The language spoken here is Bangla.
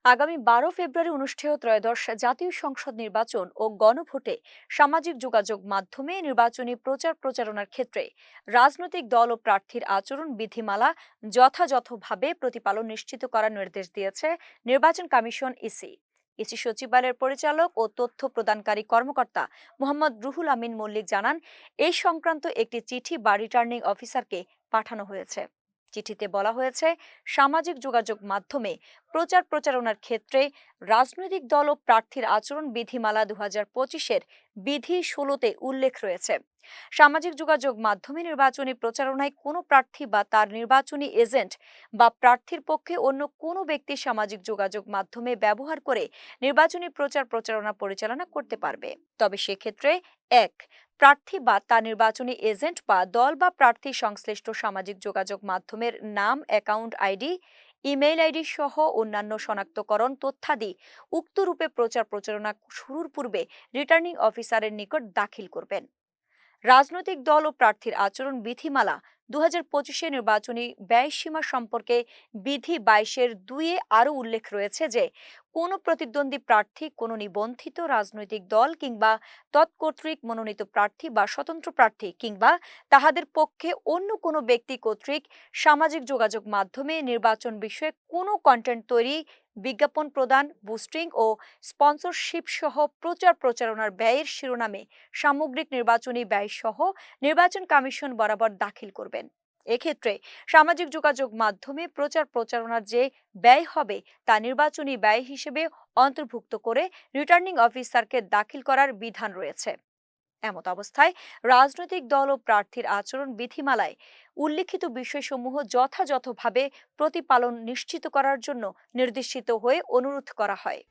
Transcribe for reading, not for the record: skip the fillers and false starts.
আগামী 12 ফেব্রুয়ারি অনুষ্ঠেয় ত্রয়োদশ জাতীয় সংসদ নির্বাচন ও গণভোটে সামাজিক যোগাযোগ মাধ্যমে নির্বাচনী প্রচার প্রচারণার ক্ষেত্রে রাজনৈতিক দল ও প্রার্থীর আচরণ বিধিমালা যথাযথভাবে প্রতিপালন নিশ্চিত করার নির্দেশ দিয়েছে নির্বাচন কমিশন ইসি সচিবালয়ের পরিচালক ও তথ্য প্রদানকারী কর্মকর্তা মোহাম্মদ রুহুল আমিন মল্লিক জানান, এই সংক্রান্ত একটি চিঠি বা রিটার্নিং অফিসারকে পাঠানো হয়েছে। চিঠিতে বলা হয়েছে, সামাজিক যোগাযোগ মাধ্যমে প্রচার প্রচারণার ক্ষেত্রে রাজনৈতিক দল ও প্রার্থীর আচরণ বিধিমালা 2025-এর বিধি 16-তে উল্লেখ রয়েছে। সামাজিক যোগাযোগ মাধ্যমে নির্বাচনী প্রচারণায় কোনো প্রার্থী বা তার নির্বাচনী এজেন্ট বা প্রার্থীর পক্ষে অন্য কোনো ব্যক্তি সামাজিক যোগাযোগ মাধ্যমে ব্যবহার করে নির্বাচনী প্রচার প্রচারণা পরিচালনা করতে পারবে। তবে সেক্ষেত্রে এক, প্রার্থী বা তার নির্বাচনী এজেন্ট বা দল বা প্রার্থী সংশ্লিষ্ট সামাজিক যোগাযোগ মাধ্যমের নাম, অ্যাকাউন্ট আইডি, ইমেইল আইডি সহ অন্যান্য শনাক্তকরণ তথ্যাদি উক্ত রূপে প্রচার প্রচারণা শুরুর পূর্বে রিটার্নিং অফিসারের নিকট দাখিল করবেন। রাজনৈতিক দল ও প্রার্থীর আচরণ বিধিমালা 2025 নির্বাচনী ব্যয়সীমা সম্পর্কে বিধি 22-এর 2-এ আরও উল্লেখ রয়েছে যে কোনো প্রতিদ্বন্দ্বী প্রার্থী, কোনো নিবন্ধিত রাজনৈতিক দল কিংবা তৎকর্তৃক মনোনীত প্রার্থী বা স্বতন্ত্র প্রার্থী কিংবা তাহাদের পক্ষে অন্য কোনো ব্যক্তি কর্তৃক সামাজিক যোগাযোগ মাধ্যমে নির্বাচন বিষয়ে কোনো কন্টেন্ট তৈরি, বিজ্ঞাপন প্রদান, বুস্টিং ও স্পন্সরশিপ সহ প্রচার প্রচারণার ব্যয়ের শিরোনামে সামগ্রিক নির্বাচনী ব্যয় সহ নির্বাচন কমিশন বরাবর দাখিল করবেন। এক্ষেত্রে সামাজিক যোগাযোগ মাধ্যমে প্রচার প্রচারণার যে ব্যয় হবে তা নির্বাচনী ব্যয় হিসেবে অন্তর্ভুক্ত করে রিটার্নিং অফিসারকে দাখিল করার বিধান রয়েছে। এমত অবস্থায় রাজনৈতিক দল ও প্রার্থীর আচরণ বিধিমালায় উল্লিখিত বিষয়সমূহ যথাযথভাবে প্রতিপালন নিশ্চিত করার জন্য নির্দেশিত হয়ে অনুরোধ করা হয়।